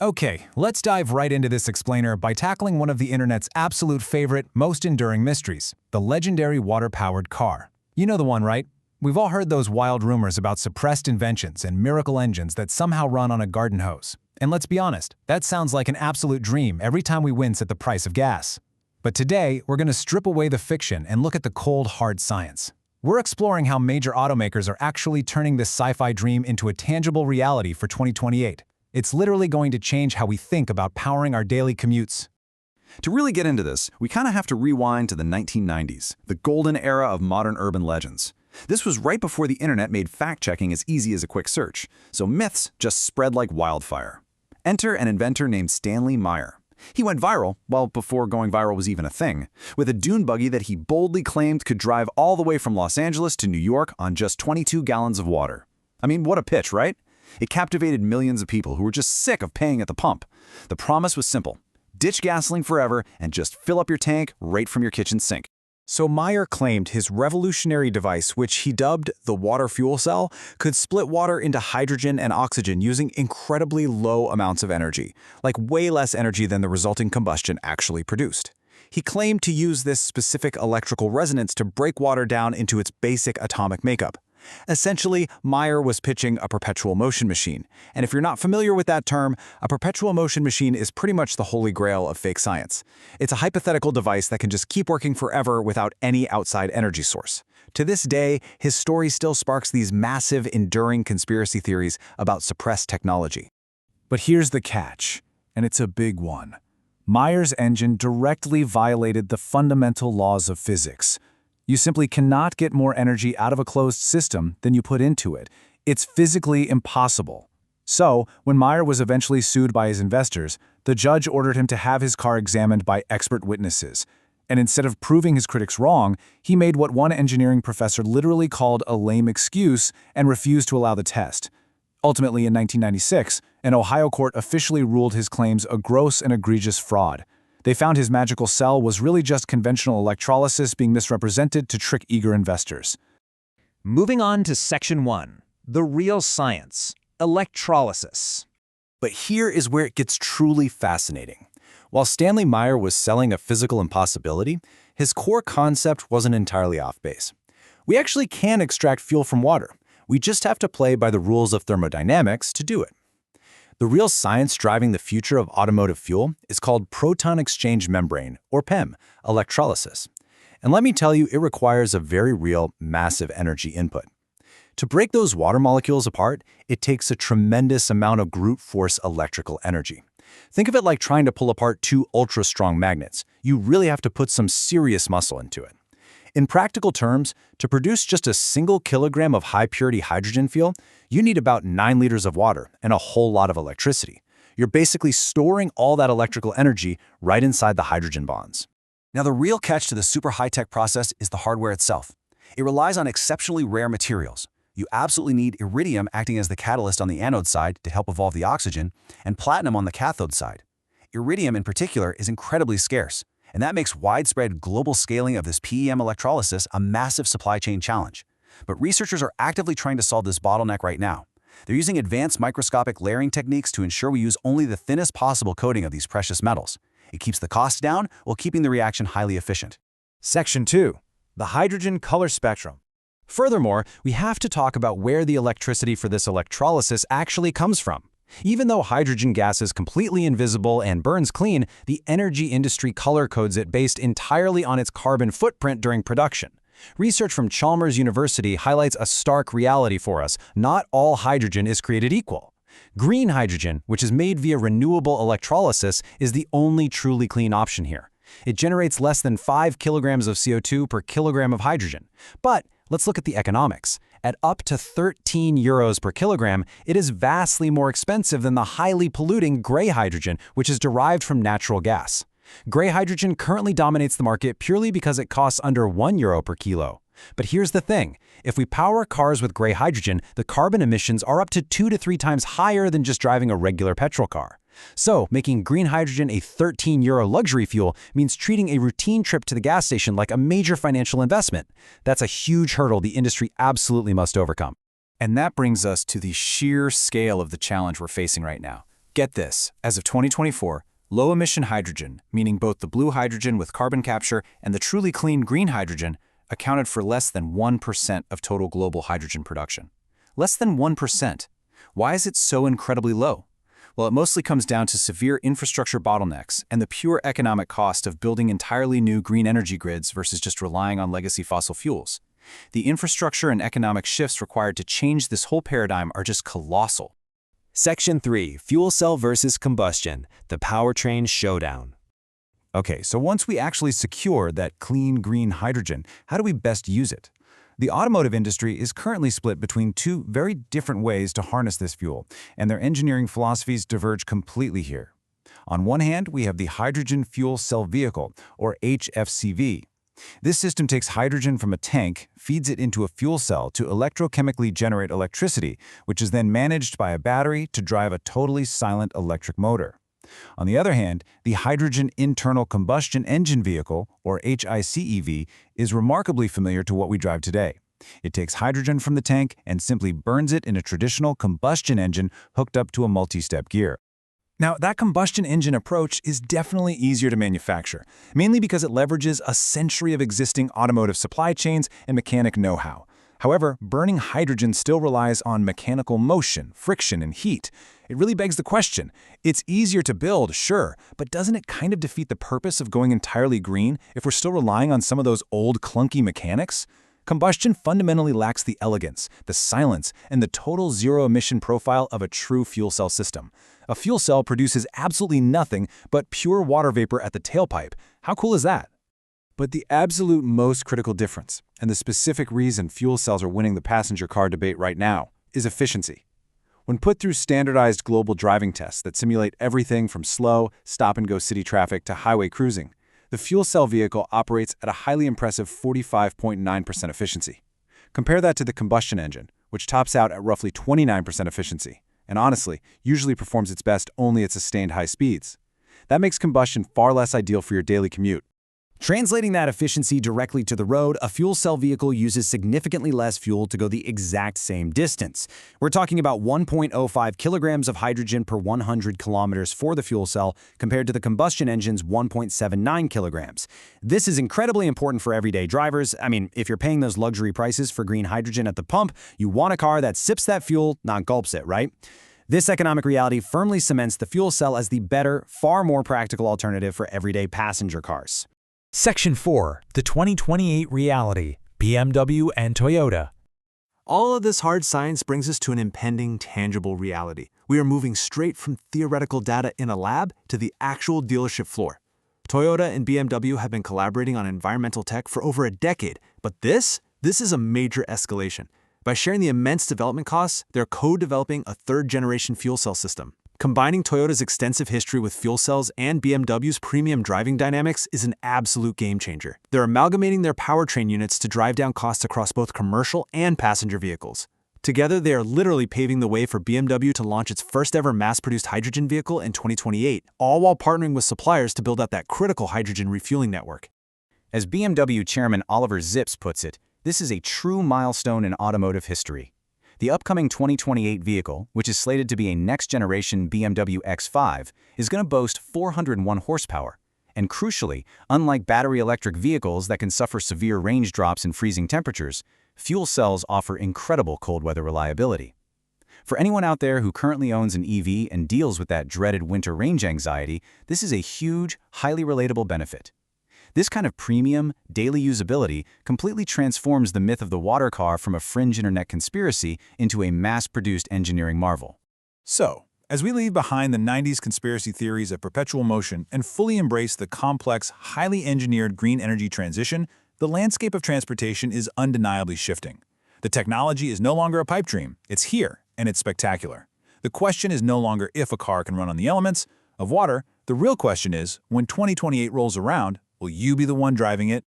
Okay, let's dive right into this explainer by tackling one of the internet's absolute favorite, most enduring mysteries, the legendary water-powered car. You know the one, right? We've all heard those wild rumors about suppressed inventions and miracle engines that somehow run on a garden hose. And let's be honest, that sounds like an absolute dream every time we wince at the price of gas. But today, we're going to strip away the fiction and look at the cold, hard science. We're exploring how major automakers are actually turning this sci-fi dream into a tangible reality for 2028. It's literally going to change how we think about powering our daily commutes. To really get into this, we kind of have to rewind to the 1990s, the golden era of modern urban legends. This was right before the internet made fact-checking as easy as a quick search, so myths just spread like wildfire. Enter an inventor named Stanley Meyer. He went viral, well, before going viral was even a thing, with a dune buggy that he boldly claimed could drive all the way from Los Angeles to New York on just 22 gallons of water. I mean, what a pitch, right? It captivated millions of people who were just sick of paying at the pump. The promise was simple. Ditch gasoline forever and just fill up your tank right from your kitchen sink. So Meyer claimed his revolutionary device, which he dubbed the water fuel cell, could split water into hydrogen and oxygen using incredibly low amounts of energy, like way less energy than the resulting combustion actually produced. He claimed to use this specific electrical resonance to break water down into its basic atomic makeup. Essentially, Meyer was pitching a perpetual motion machine. And if you're not familiar with that term, a perpetual motion machine is pretty much the holy grail of fake science. It's a hypothetical device that can just keep working forever without any outside energy source. To this day, his story still sparks these massive, enduring conspiracy theories about suppressed technology. But here's the catch, and it's a big one. Meyer's engine directly violated the fundamental laws of physics. You simply cannot get more energy out of a closed system than you put into it. It's physically impossible. So, when Meyer was eventually sued by his investors, the judge ordered him to have his car examined by expert witnesses. And instead of proving his critics wrong, he made what one engineering professor literally called a lame excuse and refused to allow the test. Ultimately, in 1996, an Ohio court officially ruled his claims a gross and egregious fraud. They found his magical cell was really just conventional electrolysis being misrepresented to trick eager investors. Moving on to Section 1, the real science, electrolysis. But here is where it gets truly fascinating. While Stanley Meyer was selling a physical impossibility, his core concept wasn't entirely off base. We actually can extract fuel from water. We just have to play by the rules of thermodynamics to do it. The real science driving the future of automotive fuel is called proton exchange membrane, or PEM, electrolysis. And let me tell you, it requires a very real, massive energy input. To break those water molecules apart, it takes a tremendous amount of brute force electrical energy. Think of it like trying to pull apart two ultra-strong magnets. You really have to put some serious muscle into it. In practical terms, to produce just a single kilogram of high-purity hydrogen fuel, you need about 9 liters of water and a whole lot of electricity. You're basically storing all that electrical energy right inside the hydrogen bonds. Now, the real catch to the super high-tech process is the hardware itself. It relies on exceptionally rare materials. You absolutely need iridium acting as the catalyst on the anode side to help evolve the oxygen, and platinum on the cathode side. Iridium, in particular, is incredibly scarce. And that makes widespread global scaling of this PEM electrolysis a massive supply chain challenge. But researchers are actively trying to solve this bottleneck right now. They're using advanced microscopic layering techniques to ensure we use only the thinnest possible coating of these precious metals. It keeps the cost down while keeping the reaction highly efficient. Section 2, the hydrogen color spectrum. Furthermore, we have to talk about where the electricity for this electrolysis actually comes from. Even though hydrogen gas is completely invisible and burns clean, the energy industry color codes it based entirely on its carbon footprint during production. Research from Chalmers University highlights a stark reality for us. Not all hydrogen is created equal. Green hydrogen, which is made via renewable electrolysis, is the only truly clean option here. It generates less than 5 kilograms of CO2 per kilogram of hydrogen. But let's look at the economics. At up to 13 euros per kilogram, it is vastly more expensive than the highly polluting gray hydrogen, which is derived from natural gas. Gray hydrogen currently dominates the market purely because it costs under 1 euro per kilo. But here's the thing. If we power cars with gray hydrogen, the carbon emissions are up to 2 to 3 times higher than just driving a regular petrol car. So, making green hydrogen a 13 euro luxury fuel means treating a routine trip to the gas station like a major financial investment. That's a huge hurdle the industry absolutely must overcome. And that brings us to the sheer scale of the challenge we're facing right now. Get this, as of 2024, low-emission hydrogen, meaning both the blue hydrogen with carbon capture and the truly clean green hydrogen, accounted for less than 1% of total global hydrogen production. Less than 1%. Why is it so incredibly low? Well, it mostly comes down to severe infrastructure bottlenecks and the pure economic cost of building entirely new green energy grids versus just relying on legacy fossil fuels. The infrastructure and economic shifts required to change this whole paradigm are just colossal. Section 3, Fuel Cell versus Combustion, the Powertrain Showdown. Okay, so once we actually secure that clean green hydrogen, how do we best use it? The automotive industry is currently split between two very different ways to harness this fuel, and their engineering philosophies diverge completely here. On one hand, we have the Hydrogen Fuel Cell Vehicle, or HFCV. This system takes hydrogen from a tank, feeds it into a fuel cell to electrochemically generate electricity, which is then managed by a battery to drive a totally silent electric motor. On the other hand, the Hydrogen Internal Combustion Engine Vehicle, or HICEV, is remarkably familiar to what we drive today. It takes hydrogen from the tank and simply burns it in a traditional combustion engine hooked up to a multi-step gear. Now, that combustion engine approach is definitely easier to manufacture, mainly because it leverages a century of existing automotive supply chains and mechanic know-how. However, burning hydrogen still relies on mechanical motion, friction, and heat. It really begs the question. It's easier to build, sure, but doesn't it kind of defeat the purpose of going entirely green if we're still relying on some of those old clunky mechanics? Combustion fundamentally lacks the elegance, the silence, and the total zero-emission profile of a true fuel cell system. A fuel cell produces absolutely nothing but pure water vapor at the tailpipe. How cool is that? But the absolute most critical difference, and the specific reason fuel cells are winning the passenger car debate right now, is efficiency. When put through standardized global driving tests that simulate everything from slow, stop-and-go city traffic to highway cruising, the fuel cell vehicle operates at a highly impressive 45.9% efficiency. Compare that to the combustion engine, which tops out at roughly 29% efficiency, and honestly, usually performs its best only at sustained high speeds. That makes combustion far less ideal for your daily commute. Translating that efficiency directly to the road, a fuel cell vehicle uses significantly less fuel to go the exact same distance. We're talking about 1.05 kilograms of hydrogen per 100 kilometers for the fuel cell, compared to the combustion engine's 1.79 kilograms. This is incredibly important for everyday drivers. I mean, if you're paying those luxury prices for green hydrogen at the pump, you want a car that sips that fuel, not gulps it, right? This economic reality firmly cements the fuel cell as the better, far more practical alternative for everyday passenger cars. Section 4, the 2028 reality, BMW and Toyota. All of this hard science brings us to an impending, tangible reality. We are moving straight from theoretical data in a lab to the actual dealership floor. Toyota and BMW have been collaborating on environmental tech for over a decade, but this is a major escalation. By sharing the immense development costs, they're co-developing a third-generation fuel cell system. Combining Toyota's extensive history with fuel cells and BMW's premium driving dynamics is an absolute game-changer. They're amalgamating their powertrain units to drive down costs across both commercial and passenger vehicles. Together, they are literally paving the way for BMW to launch its first-ever mass-produced hydrogen vehicle in 2028, all while partnering with suppliers to build out that critical hydrogen refueling network. As BMW chairman Oliver Zipse puts it, this is a true milestone in automotive history. The upcoming 2028 vehicle, which is slated to be a next-generation BMW X5, is going to boast 401 horsepower. And crucially, unlike battery electric vehicles that can suffer severe range drops in freezing temperatures, fuel cells offer incredible cold weather reliability. For anyone out there who currently owns an EV and deals with that dreaded winter range anxiety, this is a huge, highly relatable benefit. This kind of premium, daily usability completely transforms the myth of the water car from a fringe internet conspiracy into a mass-produced engineering marvel. So, as we leave behind the 90s conspiracy theories of perpetual motion and fully embrace the complex, highly engineered green energy transition, the landscape of transportation is undeniably shifting. The technology is no longer a pipe dream. It's here, and it's spectacular. The question is no longer if a car can run on the elements of water. The real question is, when 2028 rolls around, will you be the one driving it